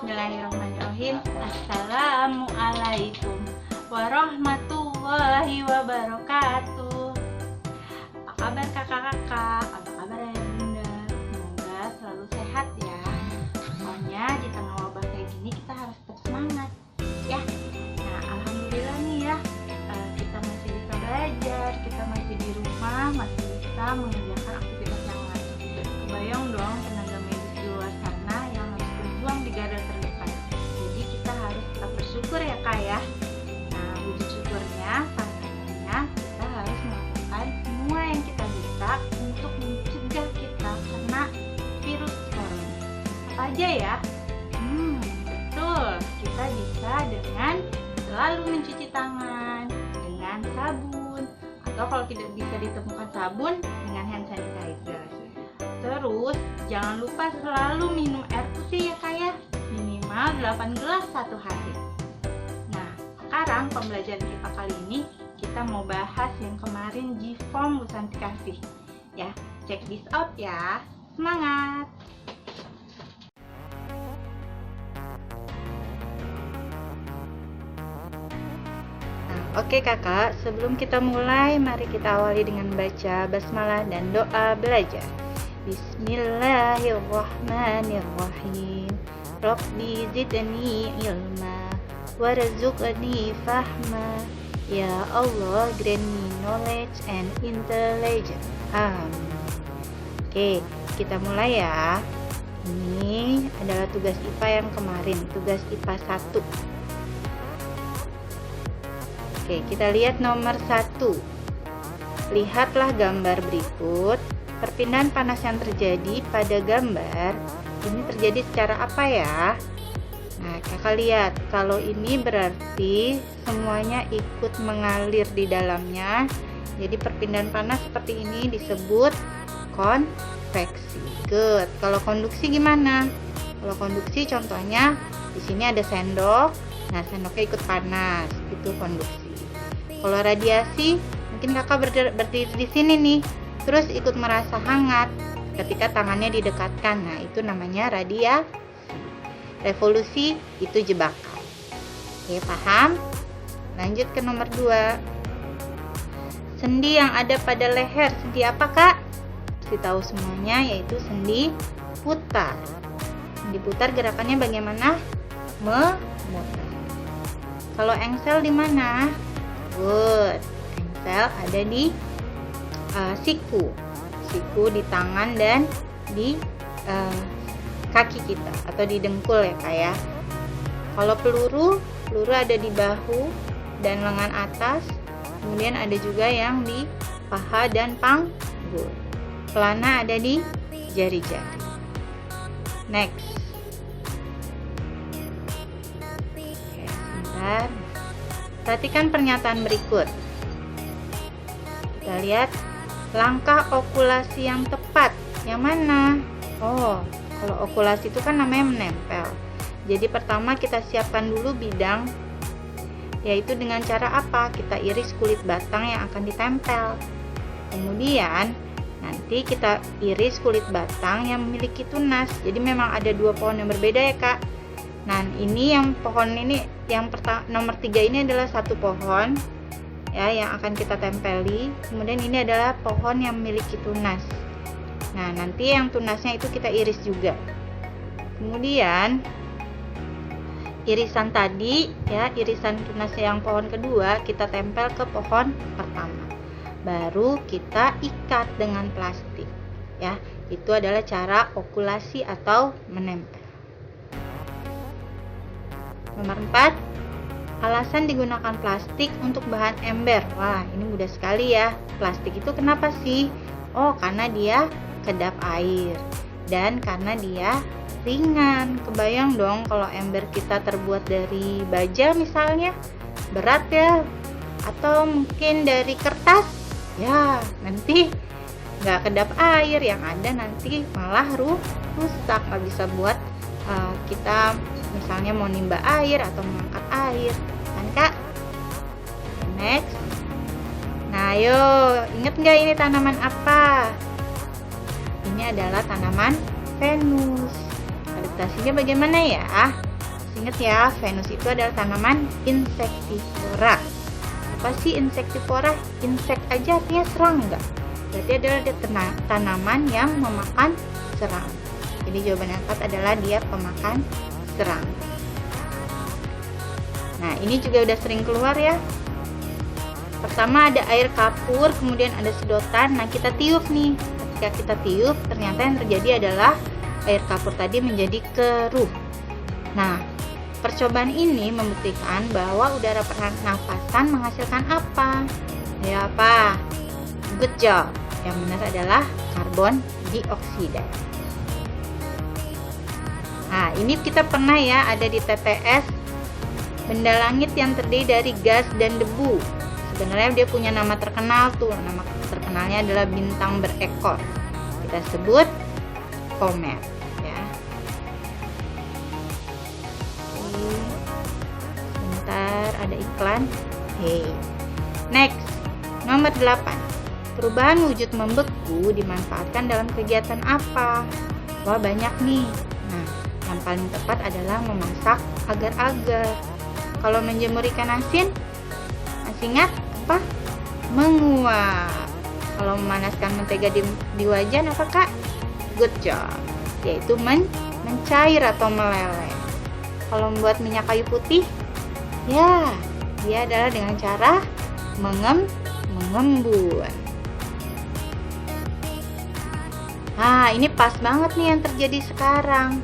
Bismillahirrahmanirrahim. Assalamualaikum warahmatullahi wabarakatuh. Apa kabar kakak-kakak? Apa kabar ayah bunda? Semoga selalu sehat ya. Pokoknya di tengah wabah kayak gini kita harus tetap semangat ya. Nah, alhamdulillah nih ya, kita masih bisa belajar, kita masih di rumah, masih bisa mengerjakan aktivitas yang lain. Kebayang dong tenaga medis di luar sana yang harus berjuang di garda terdepan. Jadi kita harus tetap bersyukur ya kak ya. Nah, wujud syukurnya salah satunya kita harus melakukan semua yang kita bisa untuk mencegah kita kena virus corona. Apa aja ya? Betul, kita bisa dengan selalu mencuci tangan dengan sabun, atau kalau tidak bisa ditemukan sabun, dengan hand sanitizer. Terus jangan lupa selalu minum air putih ya kak ya, minimal 8 gelas satu hari. Nah, sekarang pembelajaran kita kali ini kita mau bahas yang kemarin G-Form Bu Santi kasih ya. Check this out ya, semangat! Oke kakak, sebelum kita mulai, mari kita awali dengan baca basmalah dan doa belajar. Bismillahirrahmanirrahim. Rabbi zidni ilma warzuqni fahma. Ya Allah, grant me knowledge and intelligence. Amin. Oke, kita mulai ya. Ini adalah tugas IPA yang kemarin, tugas IPA 1. Oke, kita lihat nomor 1. Lihatlah gambar berikut. Perpindahan panas yang terjadi pada gambar ini terjadi secara apa ya? Nah, kakak lihat, kalau ini berarti semuanya ikut mengalir di dalamnya. Jadi perpindahan panas seperti ini disebut konveksi. Good. Kalau konduksi gimana? Kalau konduksi contohnya di sini ada sendok. Nah, sendoknya ikut panas, itu konduksi. Kalau radiasi, mungkin kakak berdiri di sini nih, terus ikut merasa hangat ketika tangannya didekatkan. Nah, itu namanya radiasi. Revolusi itu jebakan. Oke, paham? Lanjut ke nomor 2. Sendi yang ada pada leher, sendi apa kak? Pasti tahu semuanya, yaitu sendi putar. Sendi putar gerakannya bagaimana? Memutar. Kalau engsel di mana? Good. Engsel ada di siku di tangan dan di kaki kita atau di dengkul ya kak ya. Kalau peluru ada di bahu dan lengan atas, kemudian ada juga yang di paha dan panggul. Pelana ada di jari-jari. Next. Oke, sebentar. Perhatikan pernyataan berikut. Kita lihat langkah okulasi yang tepat. Yang mana? Oh, kalau okulasi itu kan namanya menempel. Jadi pertama kita siapkan dulu bidang, yaitu dengan cara apa? Kita iris kulit batang yang akan ditempel. Kemudian nanti kita iris kulit batang yang memiliki tunas. Jadi memang ada 2 pohon yang berbeda ya kak. Nah, ini yang pohon ini yang nomor 3 ini adalah satu pohon ya yang akan kita tempeli. Kemudian ini adalah pohon yang memiliki tunas. Nah, nanti yang tunasnya itu kita iris juga. Kemudian irisan tadi ya, irisan tunasnya yang pohon kedua kita tempel ke pohon pertama. Baru kita ikat dengan plastik ya. Itu adalah cara okulasi atau menempel. Nomor 4, alasan digunakan plastik untuk bahan ember. Wah, ini mudah sekali ya. Plastik itu kenapa sih? Oh, karena dia kedap air dan karena dia ringan. Kebayang dong kalau ember kita terbuat dari baja misalnya, berat ya. Atau mungkin dari kertas, ya nanti nggak kedap air, yang ada nanti malah rusak, nggak bisa buat kita misalnya mau nimba air atau mengangkat air, kan kak? Next. Nah, ayo, inget nggak ini tanaman apa? Ini adalah tanaman Venus. Adaptasinya bagaimana ya? Ingat ya, Venus itu adalah tanaman insektivora. Apa sih insektivora? Insek aja artinya serang enggak? Berarti adalah dia tanaman yang memakan serang. Jadi jawaban yang tepat adalah dia pemakan serang. Nah, ini juga udah sering keluar ya. Pertama ada air kapur, kemudian ada sedotan. Nah, kita tiup nih. Ketika kita tiup, ternyata yang terjadi adalah air kapur tadi menjadi keruh. Nah, percobaan ini membuktikan bahwa udara pernafasan menghasilkan apa? Ya apa? Good job. Yang benar adalah karbon dioksida. Nah, ini kita pernah ya ada di TTS, benda langit yang terdiri dari gas dan debu. Sebenarnya dia punya nama terkenal tuh. Nama terkenalnya adalah bintang berekor. Kita sebut komet ya. Sebentar, ada iklan. Hey. Next, nomor 8. Perubahan wujud membeku dimanfaatkan dalam kegiatan apa? Wah, banyak nih. Nah, yang paling tepat adalah memasak agar-agar. Kalau menjemur ikan asin, masih ingat apa? Menguap. Kalau memanaskan mentega di wajan apa kak? Good job. Yaitu mencair atau meleleh. Kalau membuat minyak kayu putih, ya, dia adalah dengan cara mengembun. Nah, ini pas banget nih yang terjadi sekarang.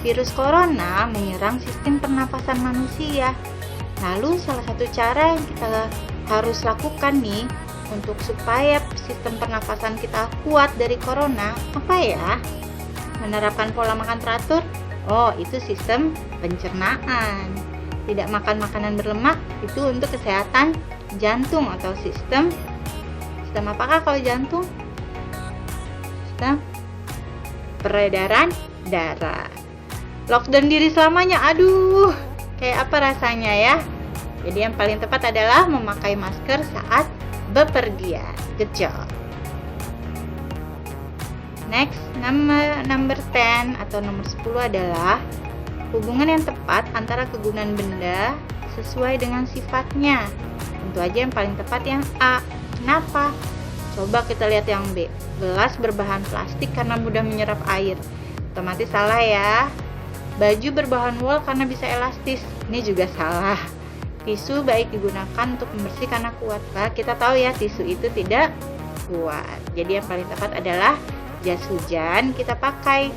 Virus corona menyerang sistem pernapasan manusia. Lalu salah satu cara yang kita harus lakukan nih untuk supaya sistem pernapasan kita kuat dari corona, apa ya? Menerapkan pola makan teratur? Oh, itu sistem pencernaan. Tidak makan makanan berlemak, itu untuk kesehatan jantung atau sistem apakah kalau jantung? Sistem peredaran darah. Lockdown diri selamanya, aduh, kayak apa rasanya ya? Jadi yang paling tepat adalah memakai masker saat bepergian. Good job. Next, number 10 atau nomor 10 adalah hubungan yang tepat antara kegunaan benda sesuai dengan sifatnya. Tentu aja yang paling tepat yang A. Kenapa? Coba kita lihat yang B. Gelas berbahan plastik karena mudah menyerap air. Otomatis salah ya. Baju berbahan wol karena bisa elastis. Ini juga salah. Tisu baik digunakan untuk membersih karena kuat. Nah, kita tahu ya tisu itu tidak kuat. Jadi yang paling tepat adalah jas hujan kita pakai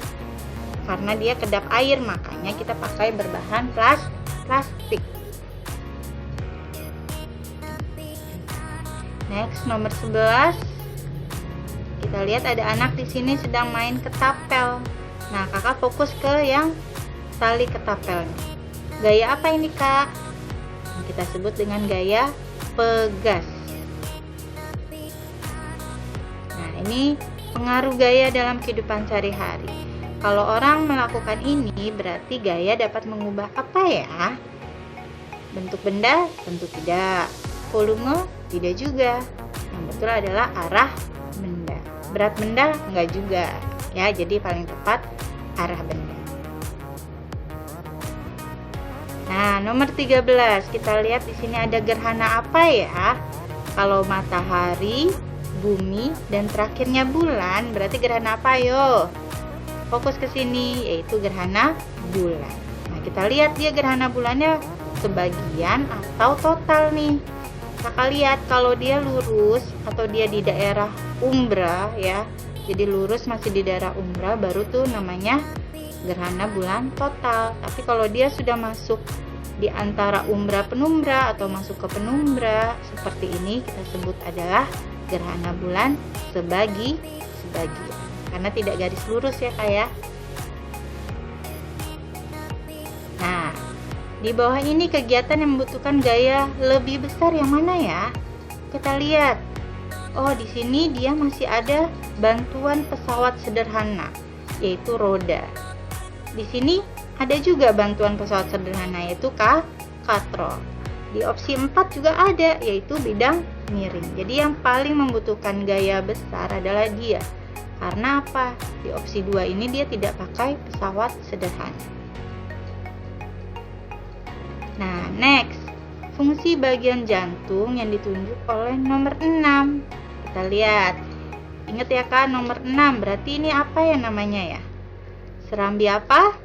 karena dia kedap air, makanya kita pakai berbahan plastik. Next, nomor 11. Kita lihat ada anak di sini sedang main ketapel. Nah, kakak fokus ke yang tali ketapelnya. Gaya apa ini kak? Kita sebut dengan gaya pegas. Nah, ini pengaruh gaya dalam kehidupan sehari-hari. Kalau orang melakukan ini, berarti gaya dapat mengubah apa ya? Bentuk benda? Tentu tidak. Volume? Tidak juga. Yang betul adalah arah benda. Berat benda? Enggak juga. Ya, jadi paling tepat arah benda. Nah, nomor 13, kita lihat di sini ada gerhana apa ya? Kalau matahari, bumi, dan terakhirnya bulan, berarti gerhana apa? Yo, fokus ke sini, yaitu gerhana bulan. Nah, kita lihat dia gerhana bulannya sebagian atau total nih. Kakak lihat kalau dia lurus atau dia di daerah umbra ya. Jadi lurus masih di daerah umbra, baru tuh namanya gerhana bulan total. Tapi kalau dia sudah masuk di antara umbra penumbra atau masuk ke penumbra seperti ini, kita sebut adalah gerhana bulan sebagian karena tidak garis lurus ya kak ya. Nah, di bawah ini kegiatan yang membutuhkan gaya lebih besar yang mana ya? Kita lihat. Oh, di sini dia masih ada bantuan pesawat sederhana, yaitu roda. Di sini ada juga bantuan pesawat sederhana, yaitu katrol. Di opsi 4 juga ada, yaitu bidang miring. Jadi yang paling membutuhkan gaya besar adalah dia. Karena apa? Di opsi 2 ini dia tidak pakai pesawat sederhana. Nah, next. Fungsi bagian jantung yang ditunjuk oleh nomor 6. Kita lihat. Ingat ya kan, nomor 6. Berarti ini apa ya namanya ya? Serambi apa?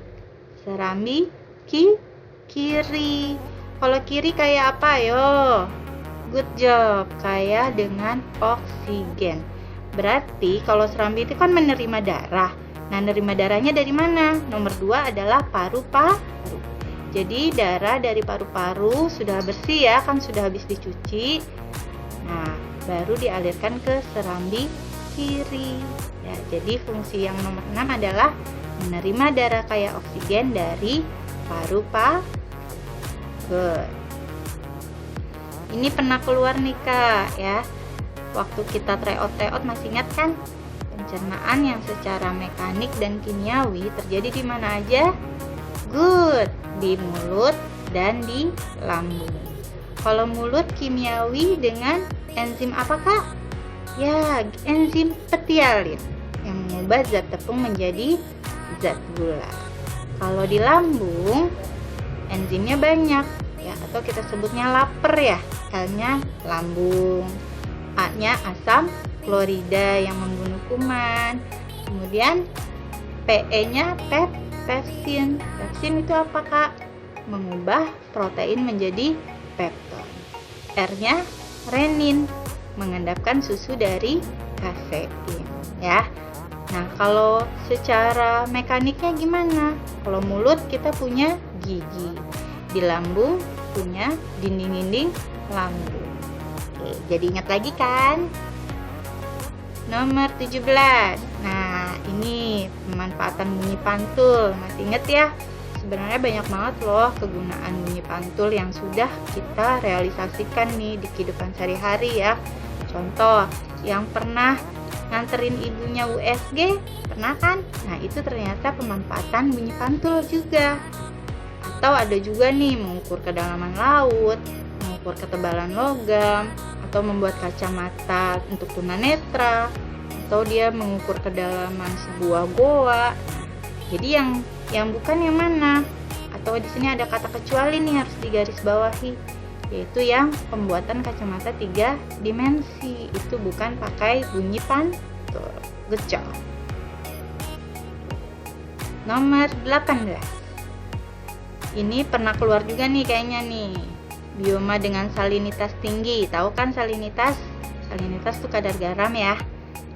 Serambi kiri. Kalau kiri kayak apa yo? Good job. Kayak dengan oksigen. Berarti kalau serambi itu kan menerima darah. Nah, menerima darahnya dari mana? Nomor 2 adalah paru-paru. Jadi darah dari paru-paru sudah bersih ya, kan sudah habis dicuci. Nah, baru dialirkan ke serambi kiri. Ya, jadi fungsi yang nomor 6 adalah menerima darah kaya oksigen dari paru-paru. Good. Ini pernah keluar nih Kak ya. Waktu kita tryout masih ingat kan? Pencernaan yang secara mekanik dan kimiawi terjadi di mana aja? Good, di mulut dan di lambung. Kalau mulut kimiawi dengan enzim apa Kak? Ya, enzim petialin yang mengubah zat tepung menjadi zat gula. Kalau di lambung, enzimnya banyak ya, atau kita sebutnya lapar ya. L-nya lambung, A-nya asam klorida yang membunuh kuman. Kemudian PE-nya pepsin. Pepsin itu apa Kak? Mengubah protein menjadi pepton. R-nya renin, mengendapkan susu dari kasein ya. Nah, kalau secara mekaniknya gimana? Kalau mulut kita punya gigi, di lambung punya dinding-dinding lambung. Oke, jadi ingat lagi kan? Nomor 17. Nah, ini pemanfaatan bunyi pantul. Masih ingat ya? Sebenarnya banyak banget loh kegunaan bunyi pantul yang sudah kita realisasikan nih di kehidupan sehari-hari ya. Contoh, yang pernah nganterin ibunya USG, pernah kan? Nah, itu ternyata pemanfaatan bunyi pantul juga. Atau ada juga nih mengukur kedalaman laut, mengukur ketebalan logam, atau membuat kacamata untuk tunanetra, atau dia mengukur kedalaman sebuah goa. Jadi yang bukan yang mana? Atau di sini ada kata kecuali nih harus digarisbawahi, yaitu yang pembuatan kacamata 3 dimensi. Itu bukan pakai bunyi pantul. Good job. Nomor 18. Ini pernah keluar juga nih kayaknya nih. Bioma dengan salinitas tinggi. Tahu kan salinitas? Salinitas itu kadar garam ya.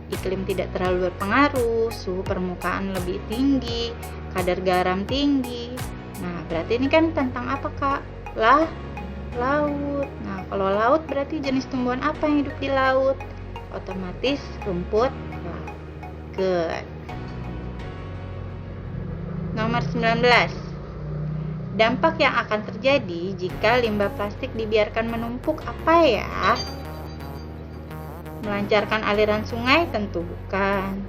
Iklim tidak terlalu berpengaruh, suhu permukaan lebih tinggi, kadar garam tinggi. Nah, berarti ini kan tentang apa Kak? Laut. Nah, kalau laut berarti jenis tumbuhan apa yang hidup di laut? Otomatis rumput laut. Good. Nomor 19. Dampak yang akan terjadi jika limbah plastik dibiarkan menumpuk apa ya? Melancarkan aliran sungai? Tentu bukan.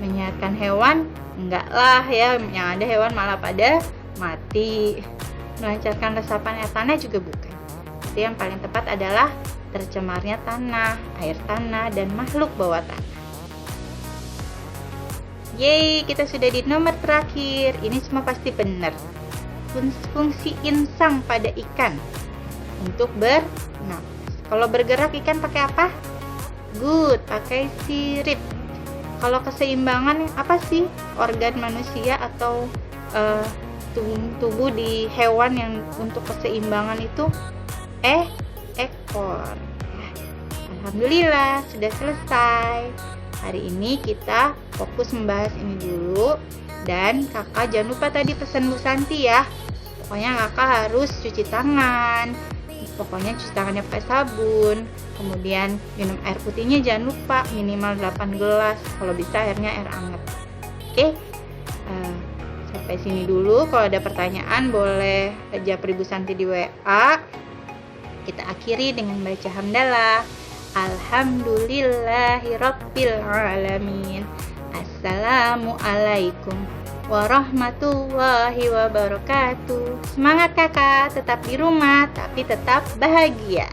Menyehatkan hewan? Enggak lah ya, yang ada hewan malah pada mati. Melancarkan resapan air tanah juga bukan. Jadi yang paling tepat adalah tercemarnya tanah, air tanah, dan makhluk bawah tanah. Yeay, kita sudah di nomor terakhir. Ini semua pasti benar. Fungsi insang pada ikan untuk bernapas. Kalau bergerak ikan pakai apa? Good, pakai sirip. Kalau keseimbangan apa sih organ manusia atau tubuh di hewan yang untuk keseimbangan itu? Ekor. Alhamdulillah sudah selesai. Hari ini kita fokus membahas ini dulu. Dan kakak jangan lupa tadi pesan Bu Santi ya. Pokoknya kakak harus cuci tangan. Pokoknya cuci tangannya pakai sabun. Kemudian minum air putihnya jangan lupa minimal 8 gelas. Kalau bisa airnya air hangat. Oke. Sampai sini dulu. Kalau ada pertanyaan boleh japri Bu Santi di WA. Kita akhiri dengan baca hamdalah. Alhamdulillahirabbil alamin. Assalamualaikum warahmatullahi wabarakatuh. Semangat kakak, tetap di rumah tapi tetap bahagia.